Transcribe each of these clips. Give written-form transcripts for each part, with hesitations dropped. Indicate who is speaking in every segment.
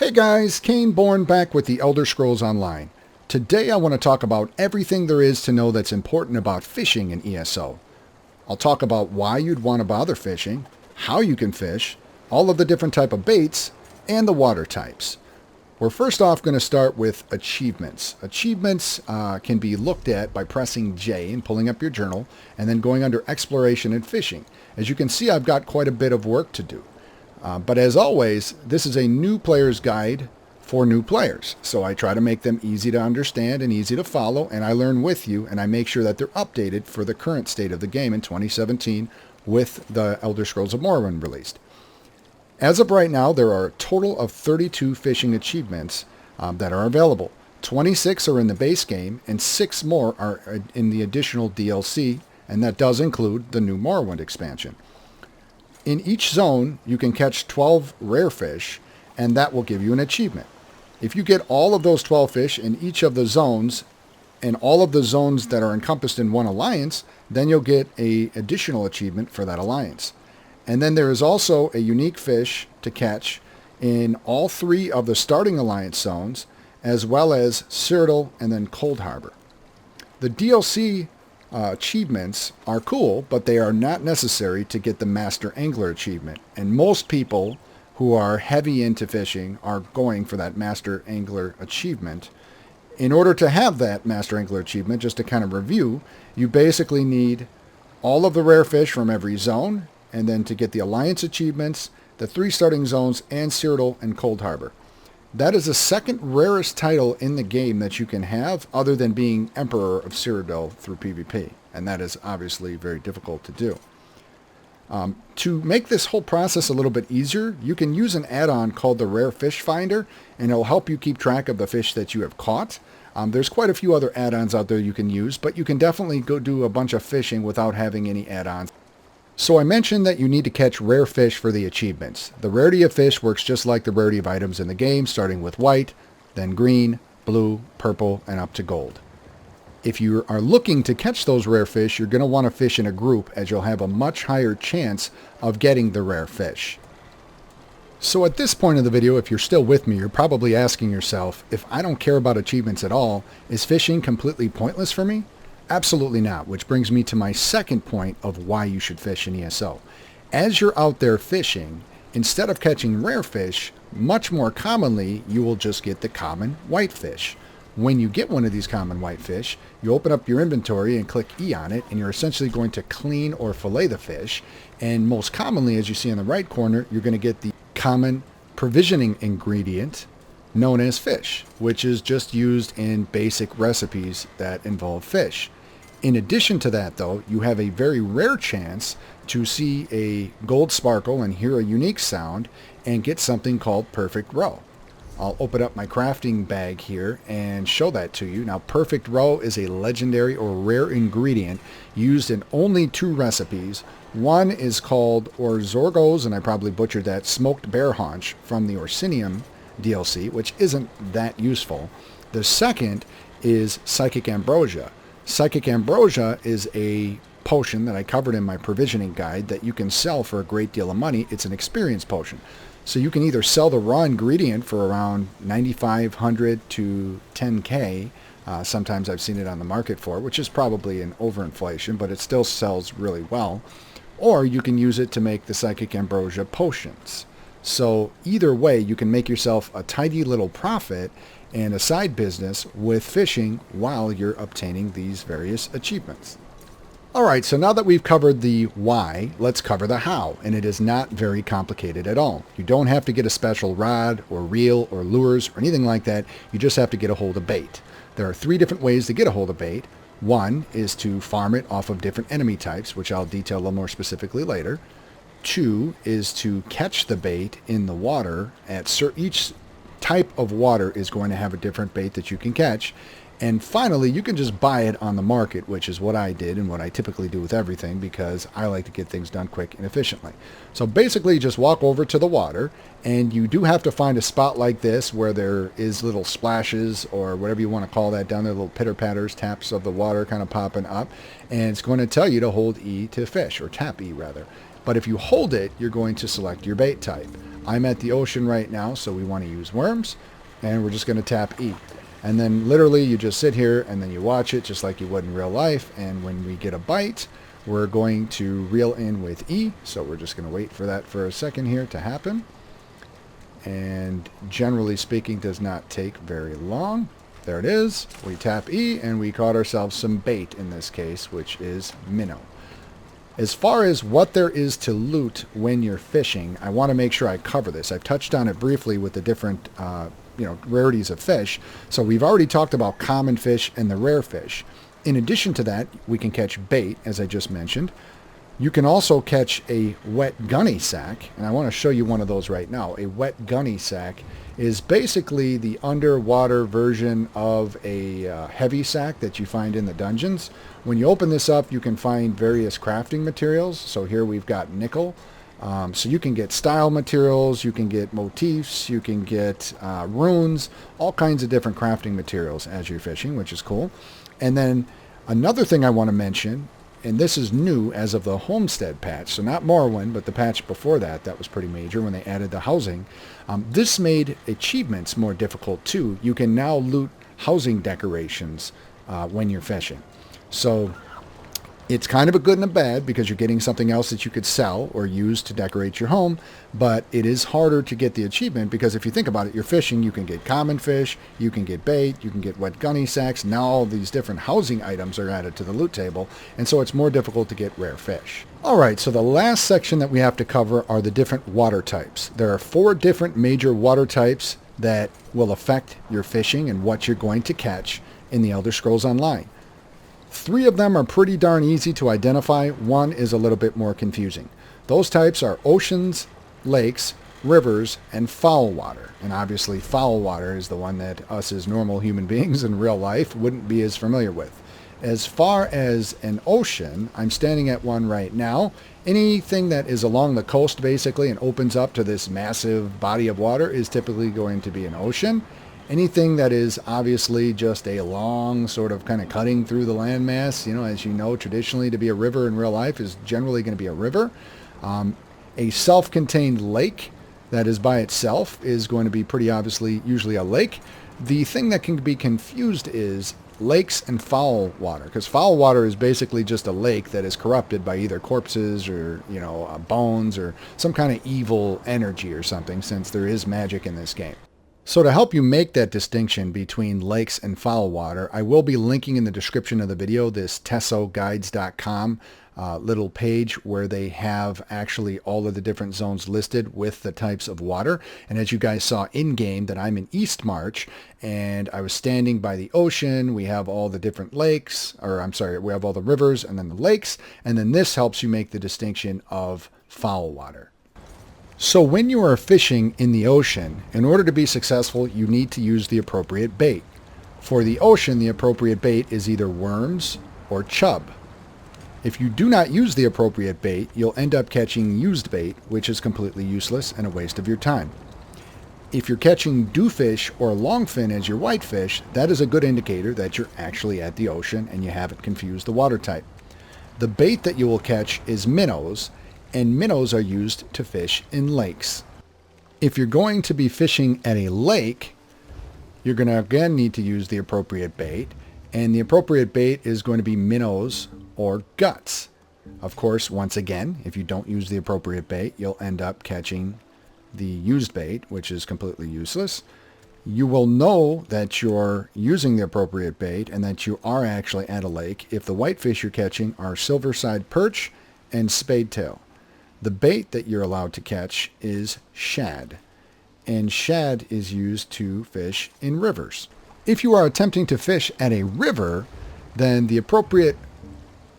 Speaker 1: Hey guys, Cainebourne back with the Elder Scrolls Online. Today I want to talk about everything there is to know that's important about fishing in ESO. I'll talk about why you'd want to bother fishing, how you can fish, all of the different type of baits, and the water types. We're first off going to start with achievements. Achievements can be looked at by pressing J and pulling up your journal, and then going under Exploration and Fishing. As you can see, I've got quite a bit of work to do. But as always, this is a new player's guide for new players. So I try to make them easy to understand and easy to follow, and I learn with you, and I make sure that they're updated for the current state of the game in 2017 with the Elder Scrolls of Morrowind released. As of right now, there are a total of 32 fishing achievements that are available. 26 are in the base game, and 6 more are in the additional DLC, and that does include the new Morrowind expansion. In each zone, you can catch 12 rare fish, and that will give you an achievement. If you get all of those 12 fish in each of the zones, and all of the zones that are encompassed in one alliance, then you'll get an additional achievement for that alliance. And then there is also a unique fish to catch in all 3 of the starting alliance zones, as well as Cyrodiil and then Cold Harbor. The DLC achievements are cool, but they are not necessary to get the Master Angler achievement. And most people who are heavy into fishing are going for that Master Angler achievement. In order to have that Master Angler achievement, just to kind of review, you basically need all of the rare fish from every zone, and then to get the Alliance achievements, the 3 starting zones, and Cyrodiil and Cold Harbor. That is the second rarest title in the game that you can have, other than being Emperor of Cyrodiil through PvP, and that is obviously very difficult to do. To make this whole process a little bit easier, you can use an add-on called the Rare Fish Finder, and it'll help you keep track of the fish that you have caught. There's quite a few other add-ons out there you can use, but you can definitely go do a bunch of fishing without having any add-ons. So I mentioned that you need to catch rare fish for the achievements. The rarity of fish works just like the rarity of items in the game, starting with white, then green, blue, purple, and up to gold. If you are looking to catch those rare fish, you're going to want to fish in a group, as you'll have a much higher chance of getting the rare fish. So at this point in the video, if you're still with me, you're probably asking yourself, if I don't care about achievements at all, is fishing completely pointless for me? Absolutely not, which brings me to my second point of why you should fish in ESO. As you're out there fishing, instead of catching rare fish, much more commonly, you will just get the common whitefish. When you get one of these common whitefish, you open up your inventory and click E on it, and you're essentially going to clean or fillet the fish. And most commonly, as you see in the right corner, you're going to get the common provisioning ingredient known as fish, which is just used in basic recipes that involve fish. In addition to that, though, you have a very rare chance to see a gold sparkle and hear a unique sound and get something called Perfect Roe. I'll open up my crafting bag here and show that to you. Now, Perfect Roe is a legendary or rare ingredient used in only 2 recipes. One is called Orzorgo's, and I probably butchered that, smoked bear haunch from the Orsinium DLC, which isn't that useful. The second is Psychic Ambrosia. Psychic Ambrosia is a potion that I covered in my provisioning guide that you can sell for a great deal of money. It's an experience potion. So you can either sell the raw ingredient for around 9,500 to 10K. Sometimes I've seen it on the market for, which is probably an overinflation, but it still sells really well. Or you can use it to make the Psychic Ambrosia potions. So either way, you can make yourself a tidy little profit and a side business with fishing while you're obtaining these various achievements. Alright, so now that we've covered the why, let's cover the how, and it is not very complicated at all. You don't have to get a special rod or reel or lures or anything like that, you just have to get a hold of bait. There are 3 different ways to get a hold of bait. One is to farm it off of different enemy types, which I'll detail a little more specifically later. 2 is to catch the bait in the water. Each type of water is going to have a different bait that you can catch. And finally, you can just buy it on the market, which is what I did and what I typically do with everything, because I like to get things done quick and efficiently. So basically, just walk over to the water, and you do have to find a spot like this where there is little splashes or whatever you want to call that down there, little pitter-patters, taps of the water kind of popping up, and it's going to tell you to hold E to fish, or tap E rather. But if you hold it, you're going to select your bait type. I'm at the ocean right now, so we want to use worms, and we're just going to tap E. And then literally you just sit here and then you watch it just like you would in real life. And when we get a bite, we're going to reel in with E. So we're just going to wait for that for a second here to happen. And generally speaking, does not take very long. There it is. We tap E and we caught ourselves some bait in this case, which is minnow. As far as what there is to loot when you're fishing, I want to make sure I cover this. I've touched on it briefly with the different rarities of fish. So we've already talked about common fish and the rare fish. In addition to that, we can catch bait, as I just mentioned. You can also catch a wet gunny sack, and I want to show you one of those right now. A wet gunny sack is basically the underwater version of a heavy sack that you find in the dungeons. When you open this up, you can find various crafting materials. So here we've got nickel. So you can get style materials, you can get motifs, you can get runes, all kinds of different crafting materials as you're fishing, which is cool. And then another thing I want to mention, and this is new as of the Homestead patch, so not Morrowind, but the patch before that, that was pretty major when they added the housing. This made achievements more difficult too. You can now loot housing decorations when you're fishing. So it's kind of a good and a bad because you're getting something else that you could sell or use to decorate your home, but it is harder to get the achievement because if you think about it, you're fishing, you can get common fish, you can get bait, you can get wet gunny sacks. Now all these different housing items are added to the loot table, and so it's more difficult to get rare fish. All right, so the last section that we have to cover are the different water types. There are 4 different major water types that will affect your fishing and what you're going to catch in the Elder Scrolls Online. 3 of them are pretty darn easy to identify. 1 is a little bit more confusing. Those types are oceans, lakes, rivers, and foul water. And obviously foul water is the one that us as normal human beings in real life wouldn't be as familiar with. As far as an ocean, I'm standing at one right now. Anything that is along the coast basically and opens up to this massive body of water is typically going to be an ocean. Anything that is obviously just a long sort of kind of cutting through the landmass, as you know, traditionally to be a river in real life is generally going to be a river. A self-contained lake that is by itself is going to be pretty obviously usually a lake. The thing that can be confused is lakes and foul water, because foul water is basically just a lake that is corrupted by either corpses or, bones or some kind of evil energy or something, since there is magic in this game. So to help you make that distinction between lakes and foul water, I will be linking in the description of the video this tessoguides.com little page where they have actually all of the different zones listed with the types of water. And as you guys saw in game that I'm in East March and I was standing by the ocean, we have all the different lakes, we have all the rivers and then the lakes. And then this helps you make the distinction of foul water. So when you are fishing in the ocean, in order to be successful, you need to use the appropriate bait. For the ocean, the appropriate bait is either worms or chub. If you do not use the appropriate bait, you'll end up catching used bait, which is completely useless and a waste of your time. If you're catching dewfish or longfin as your whitefish, that is a good indicator that you're actually at the ocean and you haven't confused the water type. The bait that you will catch is minnows, and minnows are used to fish in lakes. If you're going to be fishing at a lake, you're going to again need to use the appropriate bait, and the appropriate bait is going to be minnows or guts. Of course, once again, if you don't use the appropriate bait, you'll end up catching the used bait, which is completely useless. You will know that you're using the appropriate bait and that you are actually at a lake if the whitefish you're catching are silver-side perch and spadetail. The bait that you're allowed to catch is shad, and shad is used to fish in rivers. If you are attempting to fish at a river, then the appropriate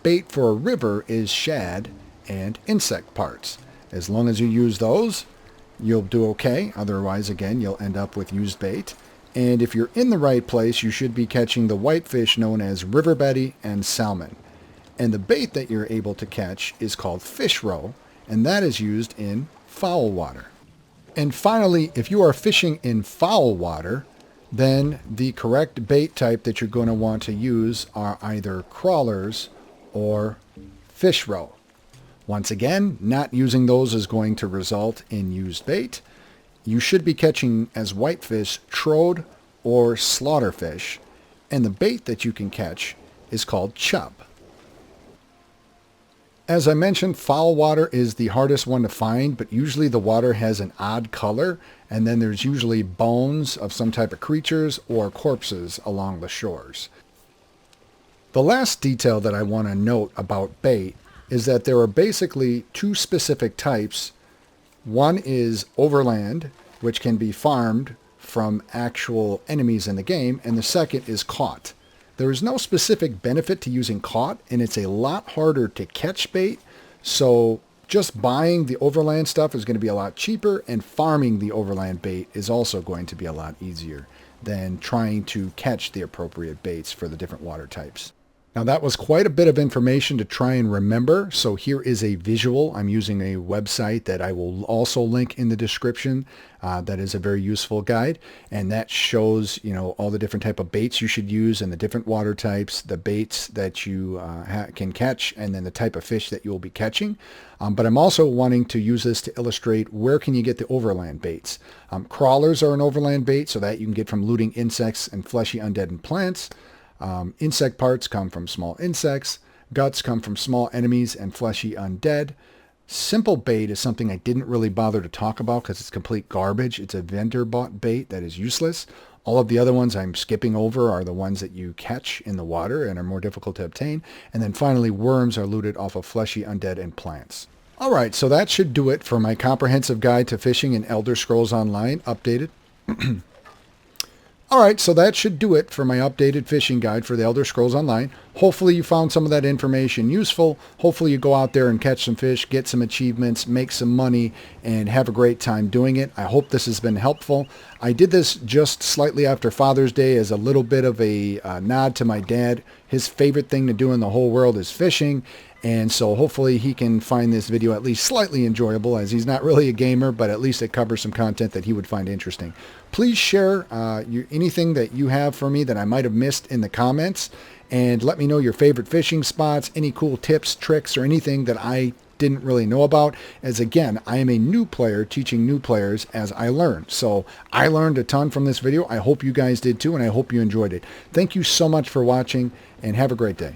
Speaker 1: bait for a river is shad and insect parts. As long as you use those, you'll do okay. Otherwise, again, you'll end up with used bait. And if you're in the right place, you should be catching the whitefish known as river betty and salmon. And the bait that you're able to catch is called fish roe, and that is used in foul water. And finally, if you are fishing in foul water, then the correct bait type that you're going to want to use are either crawlers or fish roe. Once again, not using those is going to result in used bait. You should be catching as whitefish, trode, or slaughterfish, and the bait that you can catch is called chub. As I mentioned, foul water is the hardest one to find, but usually the water has an odd color, and then there's usually bones of some type of creatures or corpses along the shores. The last detail that I want to note about bait is that there are basically two specific types. One is overland, which can be farmed from actual enemies in the game, and the second is caught. There is no specific benefit to using caught, and it's a lot harder to catch bait, so just buying the overland stuff is going to be a lot cheaper, and farming the overland bait is also going to be a lot easier than trying to catch the appropriate baits for the different water types. Now that was quite a bit of information to try and remember, so here is a visual. I'm using a website that I will also link in the description. That is a very useful guide, and that shows, all the different type of baits you should use and the different water types, the baits that you can catch, and then the type of fish that you will be catching. But I'm also wanting to use this to illustrate where can you get the overland baits. Crawlers are an overland bait, so that you can get from looting insects and fleshy undead and plants. Insect parts come from small insects. Guts come from small enemies and fleshy undead. Simple bait is something I didn't really bother to talk about because it's complete garbage. It's a vendor bought bait that is useless. All of the other ones I'm skipping over are the ones that you catch in the water and are more difficult to obtain. And then finally, worms are looted off of fleshy undead and plants. All right, so that should do it for my comprehensive guide to fishing in Elder Scrolls Online, updated. All right, so that should do it for my updated fishing guide for the Elder Scrolls Online. Hopefully you found some of that information useful. Hopefully you go out there and catch some fish, get some achievements, make some money, and have a great time doing it. I hope this has been helpful. I did this just slightly after Father's Day as a little bit of a nod to my dad. His favorite thing to do in the whole world is fishing. And so hopefully he can find this video at least slightly enjoyable, as he's not really a gamer, but at least it covers some content that he would find interesting. Please share anything that you have for me that I might have missed in the comments, and let me know your favorite fishing spots, any cool tips, tricks, or anything that I didn't really know about, as again, I am a new player teaching new players as I learn. So I learned a ton from this video. I hope you guys did too, and I hope you enjoyed it. Thank you so much for watching, and have a great day.